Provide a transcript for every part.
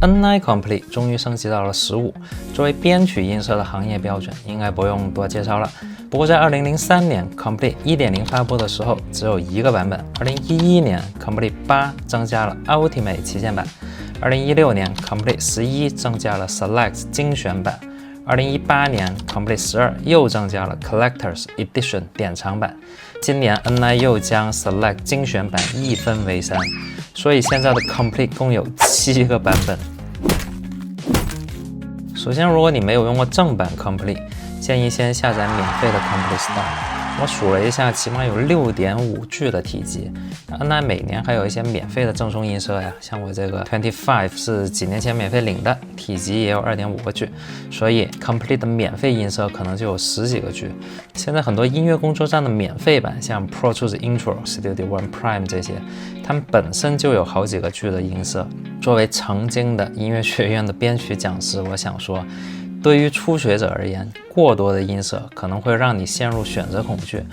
NI Complete 终于升级到了15，作为编曲音色的行业标准，应该不用多介绍了。不过在2003年 Complete 1.0 发布的时候，只有一个版本。2011年 Complete 8增加了 Ultimate 旗舰版，2016年 Complete 11增加了 Select 精选版，2018年 Complete 12又增加了 Collector's Edition 典藏版，今年 NI 又将 Select 精选版一分为3，所以现在的 Complete 共有7个版本。首先，如果你没有用过正版 Complete， 建议先下载免费的 Complete Star。我数了一下，起码有 6.5G 的体积。NI 每年还有一些免费的赠送音色呀，像我这个 25是几年前免费领的，体积也有 2.5个G， 所以 Complete 的免费音色可能就有10几个G。现在很多音乐工作站的免费版，像 Pro Tools Intro、Studio One Prime 这些，它们本身就有好几个G 的音色。作为曾经的音乐学院的编曲讲师，我想说，对于初学者而言，过多的音色可能会让你陷入选择恐惧。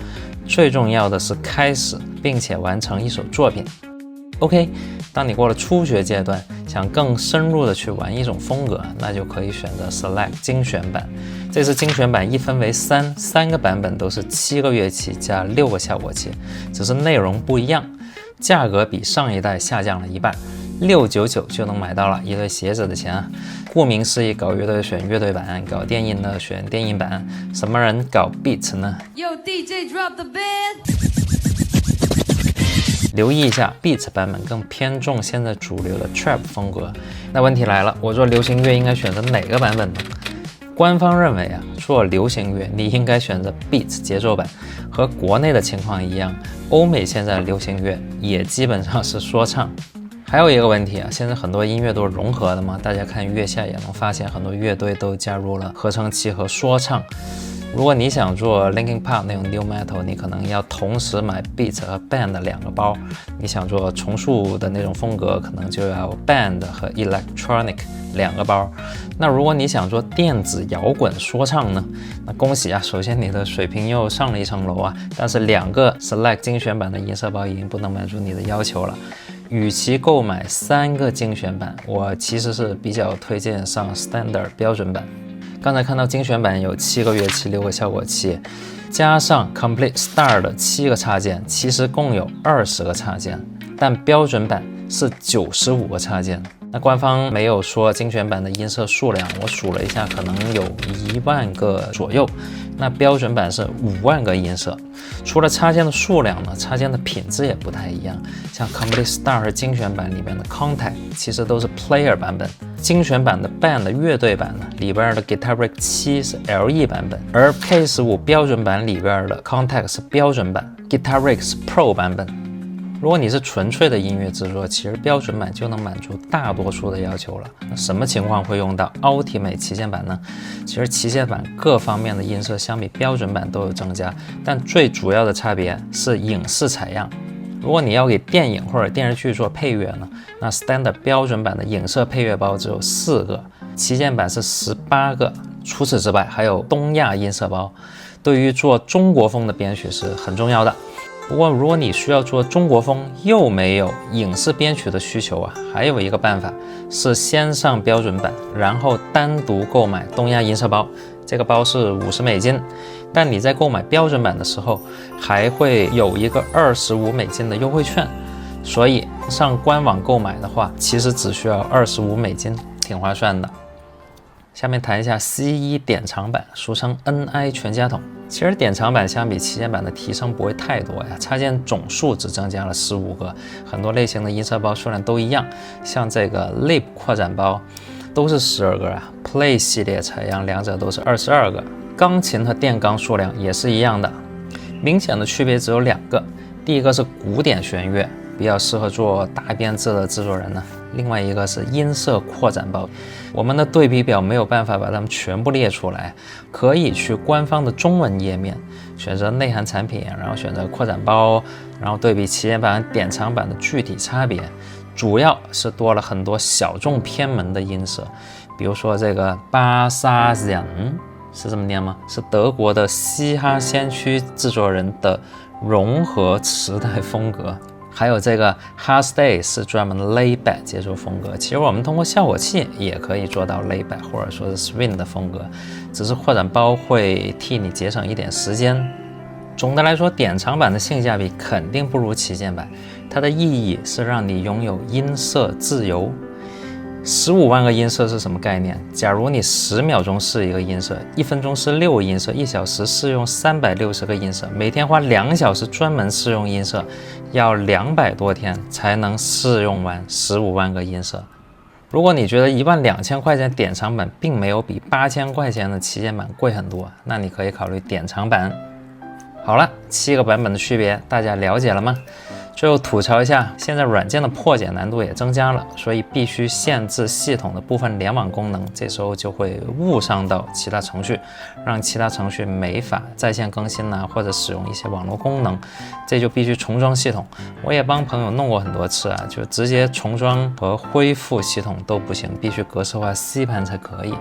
最重要的是开始并且完成一首作品。OK， 当你过了初学阶段，想更深入的去玩一种风格，那就可以选择 Select 精选版。这次精选版一分为3个版本都是7个乐器加6个效果器，只是内容不一样，价格比上一代下降了一半。699就能买到了一对鞋子的钱啊！顾名思义，搞乐队选乐队版，搞电音的选电音版，什么人搞 beat 呢？ Yo, DJ, drop the beat. 留意一下 beat 版本更偏重现在主流的 trap 风格。那问题来了，我做流行乐应该选择哪个版本呢？官方认为啊，做流行乐你应该选择 beat 节奏版。和国内的情况一样，欧美现在的流行乐也基本上是说唱。还有一个问题啊，现在很多音乐都是融合的嘛，大家看乐下也能发现很多乐队都加入了合成器和说唱。如果你想做 Linkin Park 那种 New Metal， 你可能要同时买 Beat 和 Band 2个包。你想做重塑的那种风格，可能就要 Band 和 Electronic 2个包。那如果你想做电子摇滚说唱呢？那恭喜啊，首先你的水平又上了一层楼啊，但是2个 Select 精选版的音色包已经不能满足你的要求了。与其购买3个精选版，我其实是比较推荐上 Standard 标准版。刚才看到精选版有7个乐器、6个效果器，加上 Complete Star 的7个插件，其实共有20个插件，但标准版是95个插件。那官方没有说精选版的音色数量，我数了一下，可能有1万个左右。那标准版是5万个音色。除了插件的数量呢，插件的品质也不太一样。像 Complete Star 和精选版里边的 Contact 其实都是 Player 版本，精选版的 Band 乐队版呢，里边的 Guitar Rig 7是 LE 版本，而 K15 标准版里边的 Contact 是标准版， Guitar Rig 是 Pro 版本。如果你是纯粹的音乐制作，其实标准版就能满足大多数的要求了。那什么情况会用到 Ultimate 旗舰版呢？其实旗舰版各方面的音色相比标准版都有增加，但最主要的差别是影视采样。如果你要给电影或者电视剧做配乐呢，那 Standard 标准版的影视配乐包只有4个，旗舰版是18个。除此之外，还有东亚音色包，对于做中国风的编曲是很重要的。不过如果你需要做中国风又没有影视编曲的需求啊，还有一个办法是先上标准版，然后单独购买东亚音色包，这个包是$50，但你在购买标准版的时候还会有一个$25的优惠券，所以上官网购买的话其实只需要$25，挺划算的。下面谈一下 C1 典藏版，俗称 NI 全家桶。其实典藏版相比旗舰版的提升不会太多呀，插件总数只增加了15个，很多类型的音色包数量都一样，像这个 Lip 扩展包都是12个啊 ，Play 系列采样两者都是22个，钢琴和电钢数量也是一样的，明显的区别只有2个，第一个是古典弦乐，比较适合做大编制的制作人呢。另外一个是音色扩展包，我们的对比表没有办法把它们全部列出来，可以去官方的中文页面选择内涵产品，然后选择扩展包，然后对比旗舰版、典藏版的具体差别，主要是多了很多小众偏门的音色，比如说这个巴萨人是这么念吗？是德国的嘻哈先驱制作人的融合磁带风格。还有这个 Hardstay 是专门的 layback 节奏风格。其实我们通过效果器也可以做到 layback 或者说是 swing 的风格，只是扩展包会替你节省一点时间。总的来说，典藏版的性价比肯定不如旗舰版，它的意义是让你拥有音色自由。15万个音色是什么概念？假如你10秒钟试一个音色，1分钟试6个音色，1小时试用360个音色，每天花2小时专门试用音色，要200多天才能试用完15万个音色。如果你觉得12000块钱典藏版并没有比8000块钱的旗舰版贵很多，那你可以考虑典藏版。好了，7个版本的区别大家了解了吗？最后吐槽一下，现在软件的破解难度也增加了，所以必须限制系统的部分联网功能，这时候就会误伤到其他程序，让其他程序没法在线更新或者使用一些网络功能，这就必须重装系统。我也帮朋友弄过很多次就直接重装和恢复系统都不行，必须格式化 C 盘才可以，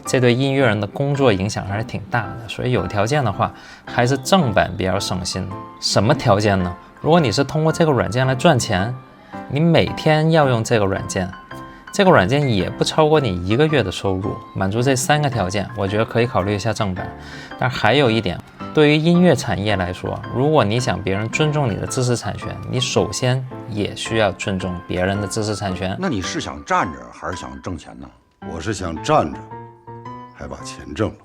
这对音乐人的工作影响还是挺大的，所以有条件的话，还是正版比较省心。什么条件呢？如果你是通过这个软件来赚钱，你每天要用这个软件，这个软件也不超过你1个月的收入，满足这3个条件，我觉得可以考虑一下正版。但还有一点，对于音乐产业来说，如果你想别人尊重你的知识产权，你首先也需要尊重别人的知识产权。那你是想站着还是想挣钱呢？我是想站着，还把钱挣了。